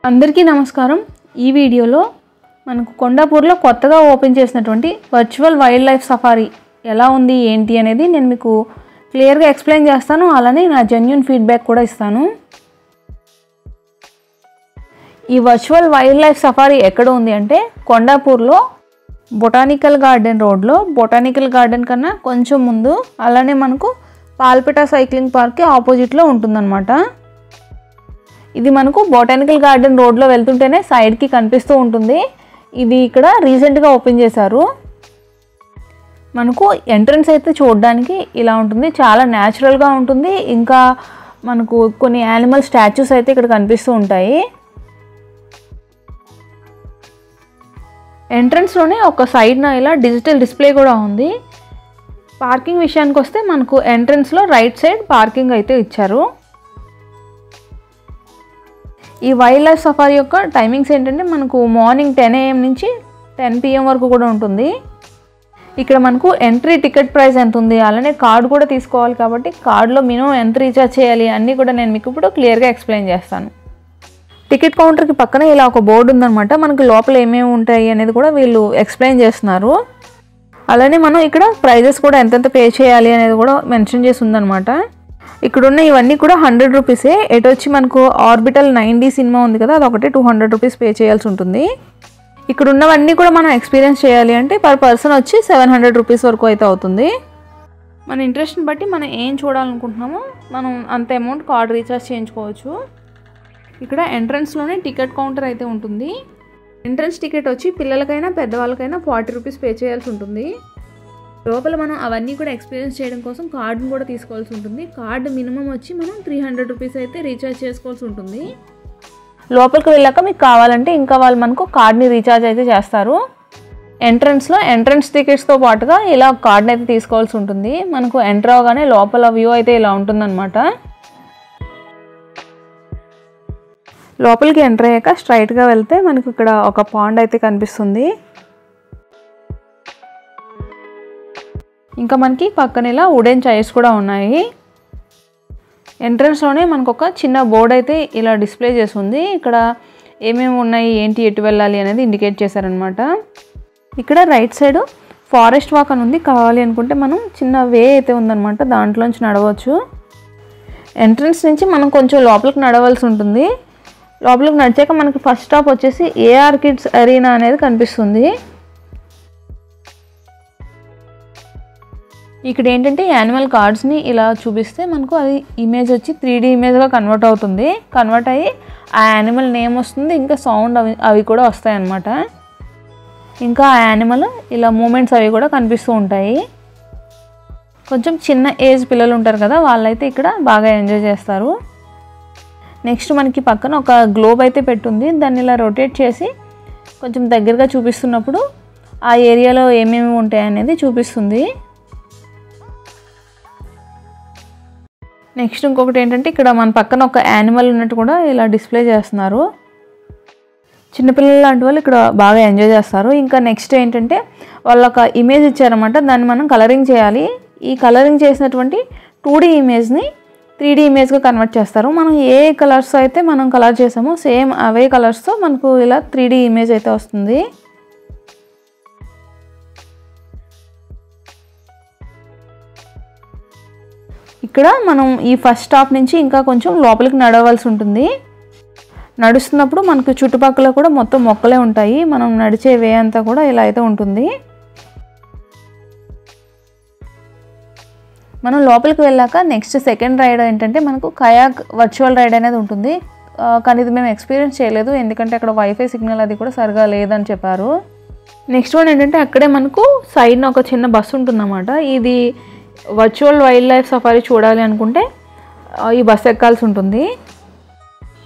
అందరికీ నమస్కారం। ఈ వీడియోలో మనకు కొండాపూర్లో కొత్తగా ఓపెన్ చేసినటువంటి వర్చువల్ వైల్డ్ లైఫ్ సఫారీ ఎలా ఉంది ఏంటి అనేది నేను మీకు క్లియర్గా ఎక్స్ప్లెయిన్ చేస్తాను, అలానే నా జెన్యూన్ ఫీడ్బ్యాక్ కూడా ఇస్తాను। ఈ వర్చువల్ వైల్డ్ లైఫ్ సఫారీ ఎక్కడ ఉంది అంటే కొండాపూర్లో బొటానికల్ గార్డెన్ రోడ్లో, బొటానికల్ గార్డెన్ కన్నా కొంచెం ముందు, అలానే మనకు పాల్పిట సైక్లింగ్ పార్క్కి ఆపోజిట్లో ఉంటుందన్నమాట। ఇది మనకు బొటానికల్ గార్డెన్ రోడ్లో వెళ్తుంటేనే సైడ్కి కనిపిస్తూ ఉంటుంది। ఇది ఇక్కడ రీసెంట్గా ఓపెన్ చేశారు। మనకు ఎంట్రన్స్ అయితే చూడడానికి ఇలా ఉంటుంది, చాలా న్యాచురల్గా ఉంటుంది। ఇంకా మనకు కొన్ని యానిమల్ స్టాచ్యూస్ అయితే ఇక్కడ కనిపిస్తూ ఉంటాయి। ఎంట్రన్స్లోనే ఒక సైడ్న ఇలా డిజిటల్ డిస్ప్లే కూడా ఉంది। పార్కింగ్ విషయానికి వస్తే మనకు ఎంట్రన్స్లో రైట్ సైడ్ పార్కింగ్ అయితే ఇచ్చారు। ఈ వైల్డ్ లైఫ్ సఫారీ యొక్క టైమింగ్స్ ఏంటంటే మనకు మార్నింగ్ 10 AM నుంచి 10 PM వరకు కూడా ఉంటుంది। ఇక్కడ మనకు ఎంట్రీ టికెట్ ప్రైస్ ఎంత ఉంది, అలానే కార్డు కూడా తీసుకోవాలి కాబట్టి కార్డులో మినిమం ఎంత రీఛార్జ్ చేయాలి అన్నీ కూడా నేను మీకు ఇప్పుడు క్లియర్గా ఎక్స్ప్లెయిన్ చేస్తాను। టికెట్ కౌంటర్కి పక్కన ఇలా ఒక బోర్డు ఉందన్నమాట, మనకు లోపల ఏమేమి ఉంటాయి అనేది కూడా వీళ్ళు ఎక్స్ప్లెయిన్ చేస్తున్నారు। అలానే మనం ఇక్కడ ప్రైజెస్ కూడా ఎంతెంత పే చేయాలి అనేది కూడా మెన్షన్ చేసి ఉందన్నమాట। ఇక్కడున్న ఇవన్నీ కూడా 100 రూపీసే। ఎటు వచ్చి మనకు ఆర్బిటల్ 9D సినిమా ఉంది కదా, అదొకటి 200 రూపీస్ పే చేయాల్సి ఉంటుంది। ఇక్కడ ఉన్నవన్నీ కూడా మనం ఎక్స్పీరియన్స్ చేయాలి అంటే పర్ పర్సన్ వచ్చి 700 రూపీస్ వరకు అయితే అవుతుంది। మన ఇంట్రెస్ట్ని బట్టి మనం ఏం చూడాలనుకుంటున్నామో మనం అంత అమౌంట్ కార్డ్ రీఛార్జ్ చేయించుకోవచ్చు। ఇక్కడ ఎంట్రన్స్లోనే టికెట్ కౌంటర్ అయితే ఉంటుంది। ఎంట్రన్స్ టికెట్ వచ్చి పిల్లలకైనా పెద్దవాళ్ళకైనా 40 రూపీస్ పే చేయాల్సి ఉంటుంది। లోపల మనం అవన్నీ కూడా ఎక్స్పీరియన్స్ చేయడం కోసం కార్డును కూడా తీసుకోవాల్సి ఉంటుంది। కార్డు మినిమం వచ్చి మనం 300 రూపీస్ అయితే రీఛార్జ్ చేసుకోవాల్సి ఉంటుంది। లోపలికి వెళ్ళాక మీకు కావాలంటే ఇంకా వాళ్ళు మనకు కార్డ్ని రీఛార్జ్ అయితే చేస్తారు। ఎంట్రన్స్లో ఎంట్రన్స్ టికెట్స్తో పాటుగా ఇలా కార్డ్ని అయితే తీసుకోవాల్సి ఉంటుంది। మనకు ఎంటర్ అవగానే లోపల వ్యూ అయితే ఇలా ఉంటుందన్నమాట। లోపలికి ఎంటర్ అయ్యాక స్ట్రైట్గా వెళ్తే మనకు ఇక్కడ ఒక పాండ్ అయితే కనిపిస్తుంది। ఇంకా మనకి పక్కన ఇలా వుడెన్ చైర్స్ కూడా ఉన్నాయి। ఎంట్రన్స్లోనే మనకు ఒక చిన్న బోర్డ్ అయితే ఇలా డిస్ప్లే చేసి ఉంది। ఇక్కడ ఏమేమి ఉన్నాయి ఏంటి ఎటు వెళ్ళాలి అనేది ఇండికేట్ చేశారనమాట। ఇక్కడ రైట్ సైడ్ ఫారెస్ట్ వాక్ అని ఉంది, కావాలి అనుకుంటే మనం చిన్న వే అయితే ఉందన్నమాట, దాంట్లోంచి నడవచ్చు। ఎంట్రన్స్ నుంచి మనం కొంచెం లోపలికి నడవలసి ఉంటుంది। లోపలికి నడిచాక మనకి ఫస్ట్ స్టాప్ వచ్చేసి AR కిడ్స్ అరీనా అనేది కనిపిస్తుంది। ఇక్కడ ఏంటంటే యానిమల్ కార్డ్స్ని ఇలా చూపిస్తే మనకు అది ఇమేజ్ వచ్చి 3D ఇమేజ్గా కన్వర్ట్ అవుతుంది। కన్వర్ట్ అయ్యి ఆ యానిమల్ నేమ్ వస్తుంది, ఇంకా సౌండ్ అవి కూడా వస్తాయి అన్నమాట। ఇంకా ఆ యానిమల్ ఇలా మూమెంట్స్ అవి కూడా కనిపిస్తూ ఉంటాయి। కొంచెం చిన్న ఏజ్ పిల్లలు ఉంటారు కదా, వాళ్ళైతే ఇక్కడ బాగా ఎంజాయ్ చేస్తారు। నెక్స్ట్ మనకి పక్కన ఒక గ్లోబ్ అయితే పెట్టుంది, దాన్ని ఇలా రొటేట్ చేసి కొంచెం దగ్గరగా చూపిస్తున్నప్పుడు ఆ ఏరియాలో ఏమేమి ఉంటాయి అనేది చూపిస్తుంది। నెక్స్ట్ ఇంకొకటి ఏంటంటే ఇక్కడ మన పక్కన ఒక యానిమల్ ఉన్నట్టు కూడా ఇలా డిస్ప్లే చేస్తున్నారు। చిన్నపిల్లలు లాంటి వాళ్ళు ఇక్కడ బాగా ఎంజాయ్ చేస్తారు। ఇంకా నెక్స్ట్ ఏంటంటే వాళ్ళు ఒక ఇమేజ్ ఇచ్చారన్నమాట, దాన్ని మనం కలరింగ్ చేయాలి। ఈ కలరింగ్ చేసినటువంటి 2D ఇమేజ్ని 3D ఇమేజ్గా కన్వర్ట్ చేస్తారు। మనం ఏ కలర్స్ అయితే మనం కలర్ చేసామో సేమ్ అవే కలర్స్తో మనకు ఇలా 3D ఇమేజ్ అయితే వస్తుంది। ఇక్కడ మనం ఈ ఫస్ట్ స్టాప్ నుంచి ఇంకా కొంచెం లోపలికి నడవలసి ఉంటుంది। నడుస్తున్నప్పుడు మనకు చుట్టుపక్కల కూడా మొత్తం మొక్కలే ఉంటాయి, మనం నడిచే వే అంతా కూడా ఇలా అయితే ఉంటుంది। మనం లోపలికి వెళ్ళాక నెక్స్ట్ సెకండ్ రైడ్ ఏంటంటే మనకు కయాక్ వర్చువల్ రైడ్ అనేది ఉంటుంది, కానీ ఇది మేము ఎక్స్పీరియన్స్ చేయలేదు ఎందుకంటే అక్కడ వైఫై సిగ్నల్ అది కూడా సరిగా లేదని చెప్పారు। నెక్స్ట్ వన్ ఏంటంటే అక్కడే మనకు సైడ్న ఒక చిన్న బస్సు ఉంటుందన్నమాట। ఇది వర్చువల్ వైల్డ్ లైఫ్ సఫారీ చూడాలి అనుకుంటే ఈ బస్సు ఎక్కాల్సి ఉంటుంది।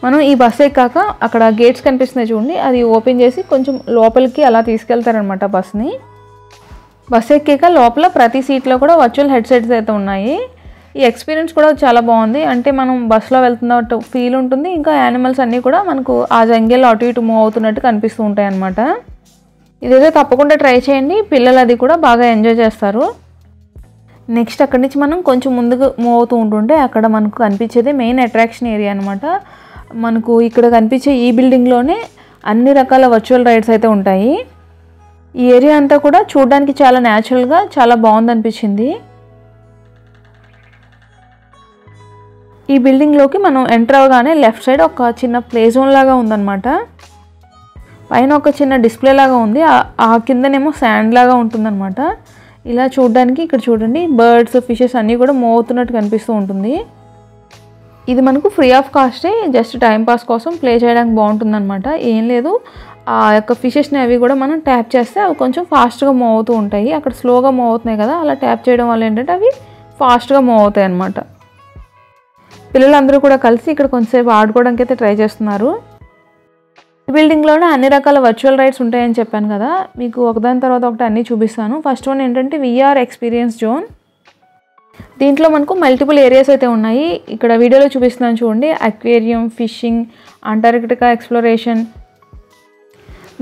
మనం ఈ బస్సు ఎక్కాక అక్కడ గేట్స్ కనిపిస్తున్నాయి చూడండి, అది ఓపెన్ చేసి కొంచెం లోపలికి అలా తీసుకెళ్తారనమాట బస్ని। బస్సు ఎక్కాక లోపల ప్రతి సీట్లో కూడా వర్చువల్ హెడ్సెట్స్ అయితే ఉన్నాయి। ఈ ఎక్స్పీరియన్స్ కూడా చాలా బాగుంది, అంటే మనం బస్సులో వెళ్తున్నట్టు ఫీల్ ఉంటుంది। ఇంకా యానిమల్స్ అన్నీ కూడా మనకు ఆ జంగల్లో అటు ఇటు మూవ్ అవుతున్నట్టు కనిపిస్తూ ఉంటాయి అన్నమాట। ఇదైతే తప్పకుండా ట్రై చేయండి, పిల్లలు అది కూడా బాగా ఎంజాయ్ చేస్తారు। నెక్స్ట్ అక్కడి నుంచి మనం కొంచెం ముందుకు మూవ్ అవుతూ ఉంటుంటే అక్కడ మనకు కనిపించేది మెయిన్ అట్రాక్షన్ ఏరియా అనమాట। మనకు ఇక్కడ కనిపించే ఈ బిల్డింగ్లోనే అన్ని రకాల వర్చువల్ రైడ్స్ అయితే ఉంటాయి. ఈ ఏరియా అంతా కూడా చూడడానికి చాలా న్యాచురల్గా చాలా బాగుంది అనిపించింది. ఈ బిల్డింగ్లోకి మనం ఎంటర్ అవ్వగానే లెఫ్ట్ సైడ్ ఒక చిన్న ప్లే జోన్ లాగా ఉందన్నమాట. పైన ఒక చిన్న డిస్ప్లే లాగా ఉంది, ఆ కిందనేమో శాండ్ లాగా ఉంటుందన్నమాట. ఇలా చూడడానికి ఇక్కడ చూడండి బర్డ్స్ ఫిషెస్ అన్నీ కూడా మూవ్ అవుతున్నట్టు కనిపిస్తూ ఉంటుంది. ఇది మనకు ఫ్రీ ఆఫ్ కాస్టే, జస్ట్ టైంపాస్ కోసం ప్లే చేయడానికి బాగుంటుందన్నమాట. ఏం లేదు, ఆ యొక్క ఫిషెస్ని అవి కూడా మనం ట్యాప్ చేస్తే అవి కొంచెం ఫాస్ట్గా మూవ్ అవుతూ ఉంటాయి. అక్కడ స్లోగా మూవ్ అవుతున్నాయి కదా, అలా ట్యాప్ చేయడం వల్ల ఏంటంటే అవి ఫాస్ట్గా మూవ్ అవుతాయి అన్నమాట. పిల్లలందరూ కూడా కలిసి ఇక్కడ కొంచెంసేపు ఆడుకోవడానికి అయితే ట్రై చేస్తున్నారు. ఈ బిల్డింగ్లోనే అన్ని రకాల వర్చువల్ రైడ్స్ ఉంటాయని చెప్పాను కదా, మీకు ఒకదాని తర్వాత ఒకటి అన్నీ చూపిస్తాను. ఫస్ట్ వన్ ఏంటంటే VR ఎక్స్పీరియన్స్ జోన్. దీంట్లో మనకు మల్టిపుల్ ఏరియాస్ అయితే ఉన్నాయి. ఇక్కడ వీడియోలో చూపిస్తున్నాను చూడండి. Aquarium, fishing, Antarctica exploration,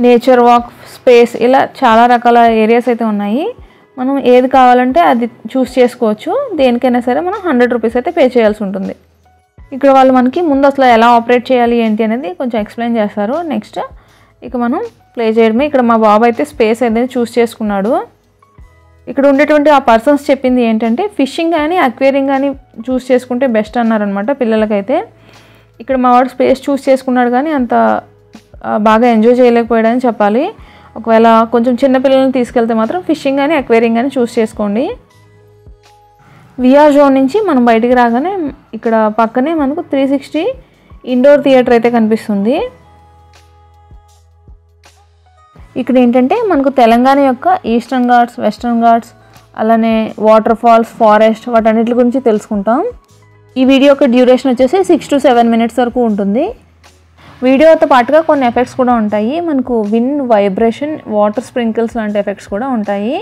nature walk, space, ఇలా చాలా రకాల ఏరియాస్ అయితే ఉన్నాయి. మనం ఏది కావాలంటే అది చూస్ చేసుకోవచ్చు. దేనికైనా సరే మనం 100 రూపీస్ అయితే పే చేయాల్సి ఉంటుంది. ఇక్కడ వాళ్ళు మనకి ముందు అసలు ఎలా ఆపరేట్ చేయాలి ఏంటి అనేది కొంచెం ఎక్స్ప్లెయిన్ చేస్తారు. నెక్స్ట్ ఇక మనం ప్లే చేయడమే. ఇక్కడ మా బాబు అయితే స్పేస్ అనేది చూస్ చేసుకున్నాడు. ఇక్కడ ఉండేటువంటి ఆ పర్సన్స్ చెప్పింది ఏంటంటే ఫిషింగ్ కానీ అక్వేరింగ్ కానీ చూస్ చేసుకుంటే బెస్ట్ అన్నారనమాట పిల్లలకైతే. ఇక్కడ మా వాడు స్పేస్ చూస్ చేసుకున్నాడు కానీ అంత బాగా ఎంజాయ్ చేయలేకపోయాడని చెప్పాలి. ఒకవేళ కొంచెం చిన్న పిల్లల్ని తీసుకెళ్తే మాత్రం ఫిషింగ్ కానీ అక్వేరింగ్ కానీ చూస్ చేసుకోండి. VR జోన్ నుంచి మనం బయటికి రాగానే ఇక్కడ పక్కనే మనకు 360 ఇండోర్ థియేటర్ అయితే కనిపిస్తుంది. ఇక్కడ ఏంటంటే మనకు తెలంగాణ యొక్క ఈస్టర్న్ ఘాట్స్, వెస్టర్న్ ఘాట్స్, అలానే వాటర్ ఫాల్స్, ఫారెస్ట్, వాటన్నిటి గురించి తెలుసుకుంటాం. ఈ వీడియో యొక్క డ్యూరేషన్ వచ్చేసి 6 to 7 minutes వరకు ఉంటుంది. వీడియోతో పాటుగా కొన్ని ఎఫెక్ట్స్ కూడా ఉంటాయి. మనకు విండ్, వైబ్రేషన్, వాటర్ స్ప్రింకిల్స్ లాంటి ఎఫెక్ట్స్ కూడా ఉంటాయి.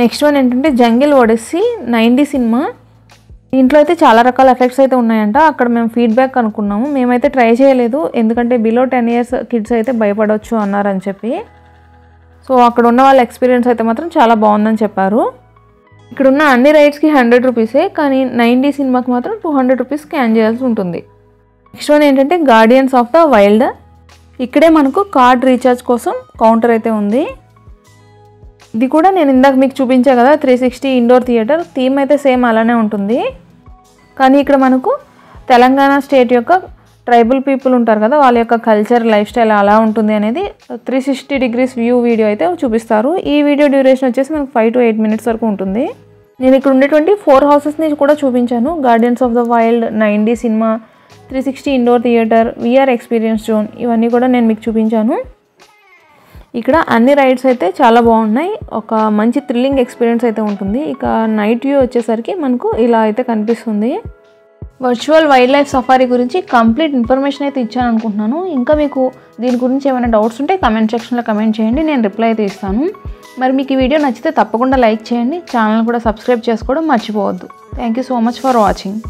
నెక్స్ట్ వన్ ఏంటంటే జంగిల్ ఒడిస్సీ 90 సినిమా. దీంట్లో అయితే చాలా రకాల ఎఫెక్ట్స్ అయితే ఉన్నాయంట. అక్కడ మేము ఫీడ్బ్యాక్ అనుకున్నాము, మేమైతే ట్రై చేయలేదు ఎందుకంటే బిలో 10 years కిడ్స్ అయితే భయపడవచ్చు అన్నారని చెప్పి. సో అక్కడ ఉన్న వాళ్ళ ఎక్స్పీరియన్స్ అయితే మాత్రం చాలా బాగుందని చెప్పారు. ఇక్కడ ఉన్న అన్ని రైడ్స్కి 100 రూపీసే, కానీ 90 సినిమాకి మాత్రం 200 రూపీస్ స్కాన్ చేయాల్సి ఉంటుంది. నెక్స్ట్ వన్ ఏంటంటే గార్డియన్స్ ఆఫ్ ద వైల్డ్. ఇక్కడే మనకు కార్డ్ రీఛార్జ్ కోసం కౌంటర్ అయితే ఉంది. ఇది కూడా నేను ఇందాక మీకు చూపించా కదా 360 ఇండోర్ థియేటర్, థీమ్ అయితే సేమ్ అలానే ఉంటుంది. కానీ ఇక్కడ మనకు తెలంగాణ స్టేట్ యొక్క ట్రైబల్ పీపుల్ ఉంటారు కదా, వాళ్ళ యొక్క కల్చర్, లైఫ్ స్టైల్ అలా ఉంటుంది అనేది 360 degrees వ్యూ వీడియో అయితే చూపిస్తారు. ఈ వీడియో డ్యూరేషన్ వచ్చేసి మనకు 5 to 8 minutes వరకు ఉంటుంది. నేను ఇక్కడ ఉండేటువంటి 4 houses ని కూడా చూపించాను. Guardians of the wild, 90 cinema, 360 indoor theatre, VR experience zone, ఇవన్నీ కూడా నేను మీకు చూపించాను. ఇక్కడ అన్ని రైడ్స్ అయితే చాలా బాగున్నాయి. ఒక మంచి థ్రిల్లింగ్ ఎక్స్పీరియన్స్ అయితే ఉంటుంది. ఇక నైట్ వ్యూ వచ్చేసరికి మనకు ఇలా అయితే కనిపిస్తుంది. వర్చువల్ వైల్డ్ లైఫ్ సఫారీ గురించి కంప్లీట్ ఇన్ఫర్మేషన్ అయితే ఇచ్చాను అనుకుంటున్నాను. ఇంకా మీకు దీని గురించి ఏమైనా డౌట్స్ ఉంటే కమెంట్ సెక్షన్లో కమెంట్ చేయండి, నేను రిప్లై అయితే ఇస్తాను. మరి మీకు ఈ వీడియో నచ్చితే తప్పకుండా లైక్ చేయండి, ఛానల్ కూడా సబ్స్క్రైబ్ చేసుకోవడం మర్చిపోవద్దు. Thank you so much for watching.